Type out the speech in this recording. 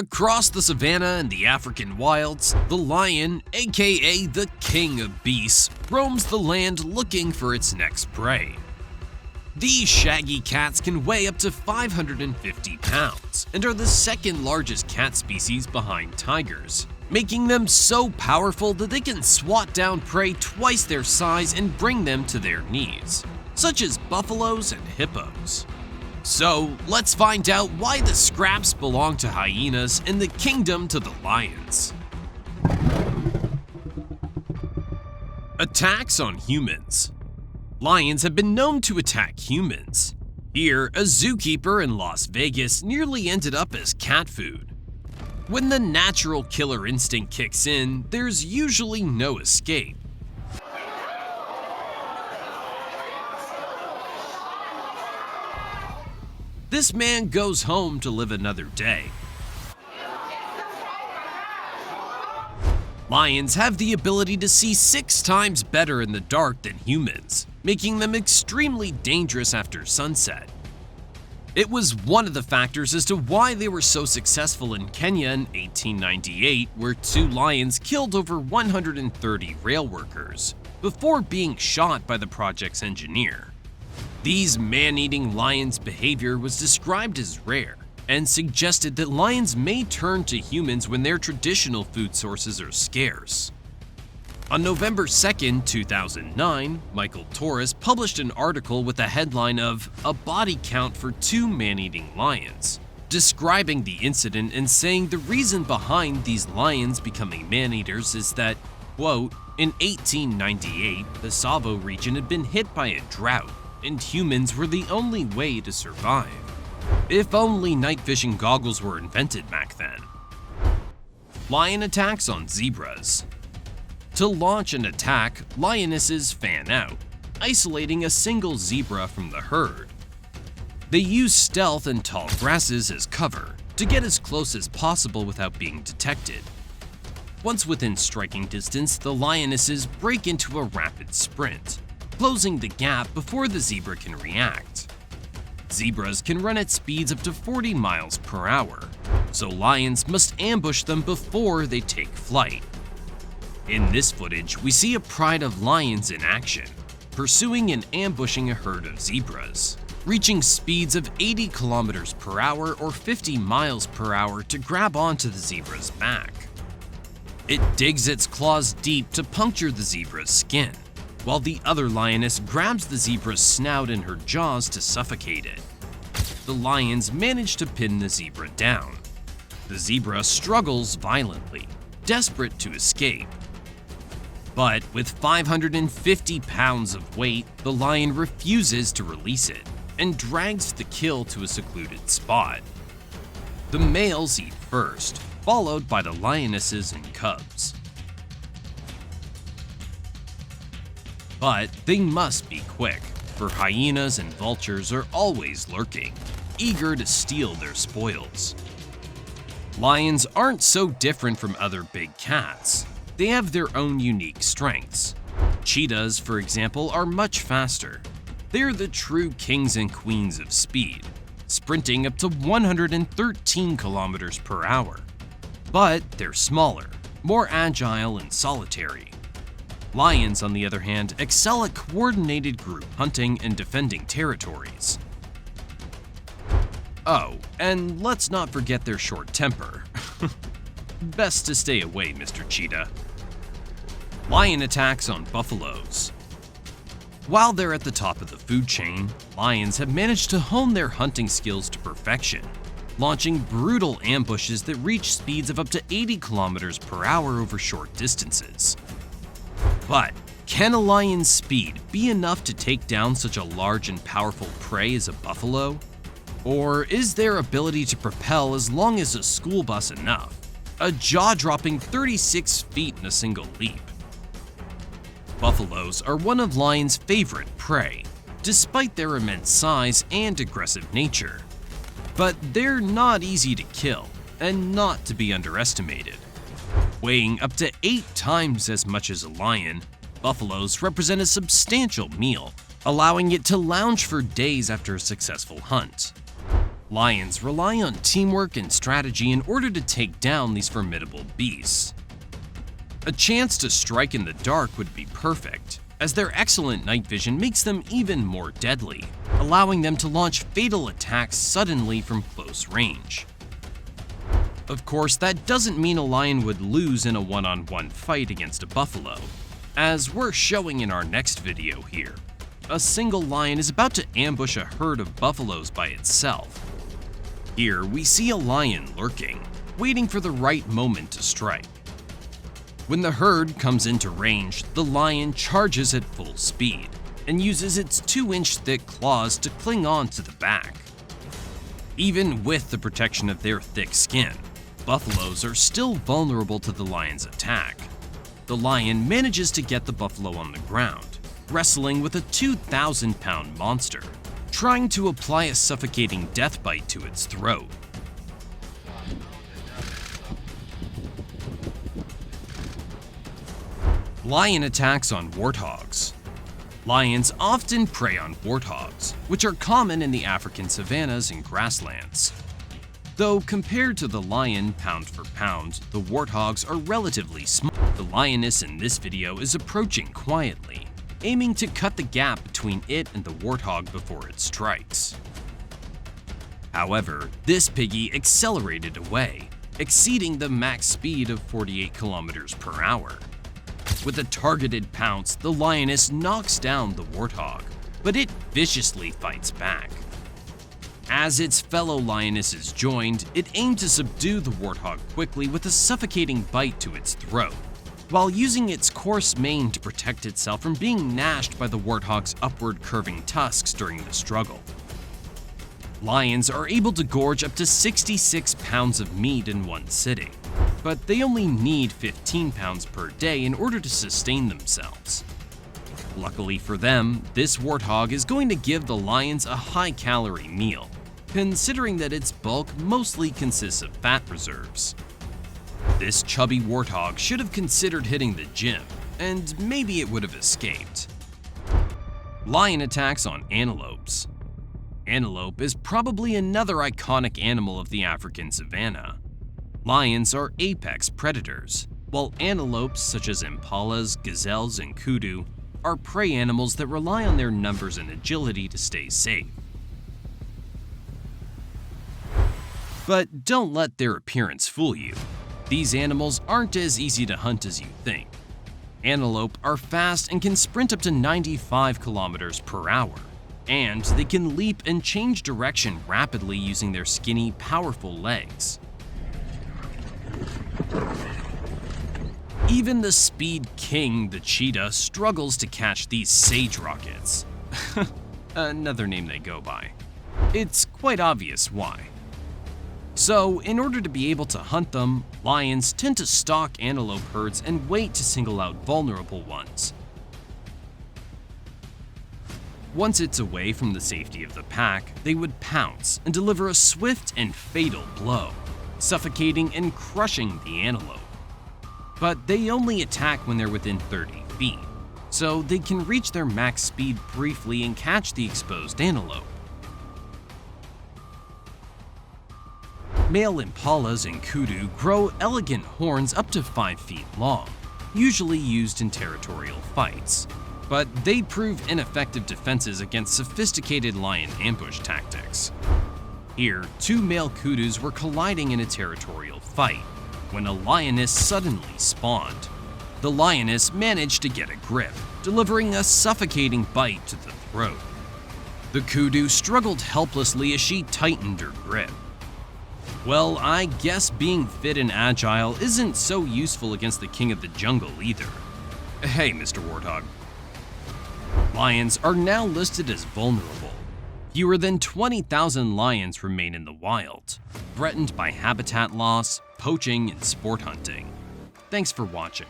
Across the savannah and the African wilds, the lion, aka the king of beasts, roams the land looking for its next prey. These shaggy cats can weigh up to 550 pounds and are the second largest cat species behind tigers, making them so powerful that they can swat down prey twice their size and bring them to their knees, such as buffaloes and hippos. So, let's find out why the scraps belong to hyenas and the kingdom to the lions. Attacks on humans. Lions have been known to attack humans. Here, a zookeeper in Las Vegas nearly ended up as cat food. When the natural killer instinct kicks in, there's usually no escape. This man goes home to live another day. Lions have the ability to see 6 times better in the dark than humans, making them extremely dangerous after sunset. It was one of the factors as to why they were so successful in Kenya in 1898, where 2 lions killed over 130 rail workers before being shot by the project's engineer. These man-eating lions' behavior was described as rare and suggested that lions may turn to humans when their traditional food sources are scarce. On November 2, 2009, Michael Torres published an article with the headline of "A Body Count for 2 Man-Eating Lions," describing the incident and saying the reason behind these lions becoming man-eaters is that, quote, in 1898, the Savo region had been hit by a drought, and humans were the only way to survive. If only night vision goggles were invented back then. Lion attacks on zebras. To launch an attack, lionesses fan out, isolating a single zebra from the herd. They use stealth and tall grasses as cover to get as close as possible without being detected. Once within striking distance, the lionesses break into a rapid sprint, closing the gap before the zebra can react. Zebras can run at speeds up to 40 miles per hour, so lions must ambush them before they take flight. In this footage, we see a pride of lions in action, pursuing and ambushing a herd of zebras, reaching speeds of 80 kilometers per hour or 50 miles per hour to grab onto the zebra's back. It digs its claws deep to puncture the zebra's skin, while the other lioness grabs the zebra's snout in her jaws to suffocate it. The lions manage to pin the zebra down. The zebra struggles violently, desperate to escape. But with 550 pounds of weight, the lion refuses to release it and drags the kill to a secluded spot. The males eat first, followed by the lionesses and cubs. But they must be quick, for hyenas and vultures are always lurking, eager to steal their spoils. Lions aren't so different from other big cats. They have their own unique strengths. Cheetahs, for example, are much faster. They're the true kings and queens of speed, sprinting up to 113 kilometers per hour. But they're smaller, more agile and solitary. Lions, on the other hand, excel at coordinated group hunting and defending territories. Oh, and let's not forget their short temper. Best to stay away, Mr. Cheetah. Lion attacks on buffaloes. While they're at the top of the food chain, lions have managed to hone their hunting skills to perfection, launching brutal ambushes that reach speeds of up to 80 kilometers per hour over short distances. But can a lion's speed be enough to take down such a large and powerful prey as a buffalo? Or is their ability to propel as long as a school bus enough? A jaw-dropping 36 feet in a single leap. Buffaloes are one of lions' favorite prey, despite their immense size and aggressive nature. But they're not easy to kill, and not to be underestimated. Weighing up to 8 times as much as a lion, buffaloes represent a substantial meal, allowing it to lounge for days after a successful hunt. Lions rely on teamwork and strategy in order to take down these formidable beasts. A chance to strike in the dark would be perfect, as their excellent night vision makes them even more deadly, allowing them to launch fatal attacks suddenly from close range. Of course, that doesn't mean a lion would lose in a one-on-one fight against a buffalo, as we're showing in our next video here. A single lion is about to ambush a herd of buffaloes by itself. Here, we see a lion lurking, waiting for the right moment to strike. When the herd comes into range, the lion charges at full speed and uses its 2-inch thick claws to cling on to the back. Even with the protection of their thick skin, buffaloes are still vulnerable to the lion's attack. The lion manages to get the buffalo on the ground, wrestling with a 2,000-pound monster, trying to apply a suffocating death bite to its throat. Lion attacks on warthogs. Lions often prey on warthogs, which are common in the African savannas and grasslands. Though compared to the lion pound for pound, the warthogs are relatively small. The lioness in this video is approaching quietly, aiming to cut the gap between it and the warthog before it strikes. However, this piggy accelerated away, exceeding the max speed of 48 kilometers per hour. With a targeted pounce, the lioness knocks down the warthog, but it viciously fights back. As its fellow lionesses joined, it aimed to subdue the warthog quickly with a suffocating bite to its throat, while using its coarse mane to protect itself from being gnashed by the warthog's upward curving tusks during the struggle. Lions are able to gorge up to 66 pounds of meat in one sitting, but they only need 15 pounds per day in order to sustain themselves. Luckily for them, this warthog is going to give the lions a high-calorie meal, considering that its bulk mostly consists of fat reserves. This chubby warthog should have considered hitting the gym, and maybe it would have escaped. Lion attacks on antelopes. Antelope is probably another iconic animal of the African savanna. Lions are apex predators, while antelopes such as impalas, gazelles, and kudu are prey animals that rely on their numbers and agility to stay safe. But don't let their appearance fool you. These animals aren't as easy to hunt as you think. Antelope are fast and can sprint up to 95 kilometers per hour, and they can leap and change direction rapidly using their skinny, powerful legs. Even the speed king, the cheetah, struggles to catch these sage rockets. Another name they go by. It's quite obvious why. So, in order to be able to hunt them, lions tend to stalk antelope herds and wait to single out vulnerable ones. Once it's away from the safety of the pack, they would pounce and deliver a swift and fatal blow, suffocating and crushing the antelope. But they only attack when they're within 30 feet, so they can reach their max speed briefly and catch the exposed antelope. Male impalas and kudu grow elegant horns up to 5 feet long, usually used in territorial fights, but they prove ineffective defenses against sophisticated lion ambush tactics. Here, 2 male kudus were colliding in a territorial fight when a lioness suddenly spawned. The lioness managed to get a grip, delivering a suffocating bite to the throat. The kudu struggled helplessly as she tightened her grip. Well, I guess being fit and agile isn't so useful against the king of the jungle either. Hey, Mr. Warthog. Lions are now listed as vulnerable. Fewer than 20,000 lions remain in the wild, threatened by habitat loss, poaching, and sport hunting. Thanks for watching.